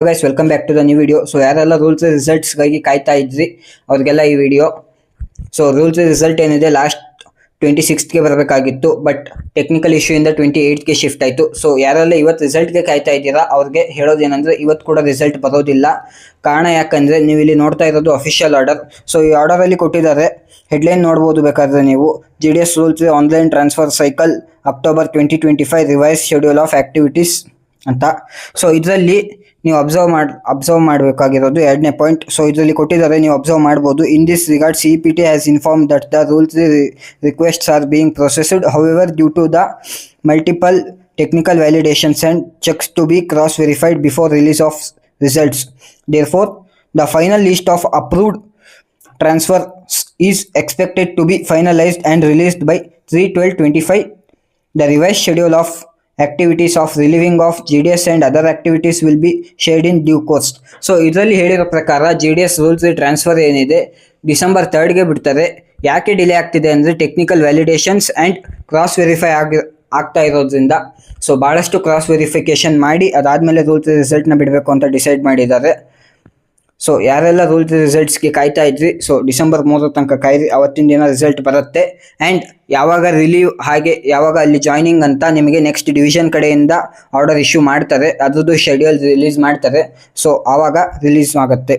Guys welcome back to the new video. So ಯಾರೆಲ್ಲ rules ರಿಸಲ್ಟ್ಸ್ಗಾಗಿ ಕಾಯ್ತಾ ಇದ್ರಿ ಅವ್ರಿಗೆಲ್ಲ ಈ ವಿಡಿಯೋ. ಸೊ ರೂಲ್ಸ್ ರಿಸಲ್ಟ್ ಏನಿದೆ ಲಾಸ್ಟ್ 26ಗೆ ಬರಬೇಕಾಗಿತ್ತು, ಬಟ್ ಟೆಕ್ನಿಕಲ್ ಇಶ್ಯೂ ಇಂದ 28ಗೆ ಶಿಫ್ಟ್ ಆಯಿತು. ಸೊ ಯಾರೆಲ್ಲ ಇವತ್ತು ರಿಸಲ್ಟ್ಗೆ ಕಾಯ್ತಾ ಇದ್ದೀರಾ ಅವ್ರಿಗೆ ಹೇಳೋದೇನೆಂದರೆ ಇವತ್ತು ಕೂಡ ರಿಸಲ್ಟ್ ಬರೋದಿಲ್ಲ. ಕಾರಣ ಯಾಕಂದರೆ ನೀವು ಇಲ್ಲಿ ನೋಡ್ತಾ ಇರೋದು ಅಫಿಷಿಯಲ್ ಆರ್ಡರ್. ಸೊ ಈ ಆರ್ಡರಲ್ಲಿ ಕೊಟ್ಟಿದ್ದಾರೆ, ಹೆಡ್ಲೈನ್ ನೋಡ್ಬೋದು ಬೇಕಾದ್ರೆ ನೀವು. GDS rules online transfer cycle October 2025 revise schedule of activities ಅಂತ. ಸೊ ಇದರಲ್ಲಿ ನೀವು ಅಬ್ಸರ್ವ್ ಮಾಡಬೇಕಾಗಿರೋದು ಎರಡನೇ ಪಾಯಿಂಟ್. ಸೊ ಇದರಲ್ಲಿ ಕೊಟ್ಟಿದ್ದಾರೆ, ನೀವು ಅಬ್ಸರ್ವ್ ಮಾಡ್ಬೋದು. In this regard CPT has inform that the rules requests are being processed. However, due to the multiple technical validations and checks to be cross verified before release of results. Therefore, the final list of approved transfers is expected to be finalized and released by 3/12/25. The revised schedule of activities of relieving of GDS and other activities will be shared in due course. So ಇದರಲ್ಲಿ ಹೇಳಿರೋ ಪ್ರಕಾರ GDS rules transfer ಏನಿದೆ December 3ಗೆ ಬಿಡ್ತಾರೆ. ಯಾಕೆ delay ಆಗ್ತಿದೆ ಅಂದರೆ technical validations and cross verify ಆಗ್ತಾ ಇರೋದ್ರಿಂದ. ಸೊ ಭಾಳಷ್ಟು ಕ್ರಾಸ್ ವೆರಿಫಿಕೇಷನ್ ಮಾಡಿ ಅದಾದಮೇಲೆ ರೂಲ್ಸ್ ರಿಸಲ್ಟ್ನ ಬಿಡಬೇಕು ಅಂತ ಡಿಸೈಡ್ ಮಾಡಿದ್ದಾರೆ. ಸೊ ಯಾರೆಲ್ಲ ರೂಲ್ಸ್ ರಿಸಲ್ಟ್ಸ್ಗೆ ಕಾಯ್ತಾ ಇದ್ರಿ, ಸೊ ಡಿಸೆಂಬರ್ 3 ತನಕ ಕಾಯ್ರಿ, ಅವತ್ತಿನ ದಿನ ರಿಸಲ್ಟ್ ಬರುತ್ತೆ. ಆ್ಯಂಡ್ ಯಾವಾಗ ರಿಲೀವ್ ಹಾಗೆ ಯಾವಾಗ ಅಲ್ಲಿ ಜಾಯ್ನಿಂಗ್ ಅಂತ ನಿಮಗೆ ನೆಕ್ಸ್ಟ್ ಡಿವಿಷನ್ ಕಡೆಯಿಂದ ಆರ್ಡರ್ ಇಶ್ಯೂ ಮಾಡ್ತಾರೆ, ಅದ್ರದ್ದು ಶೆಡ್ಯೂಲ್ ರಿಲೀಸ್ ಮಾಡ್ತಾರೆ. ಸೊ ಆವಾಗ ರಿಲೀಸ್ ಆಗುತ್ತೆ.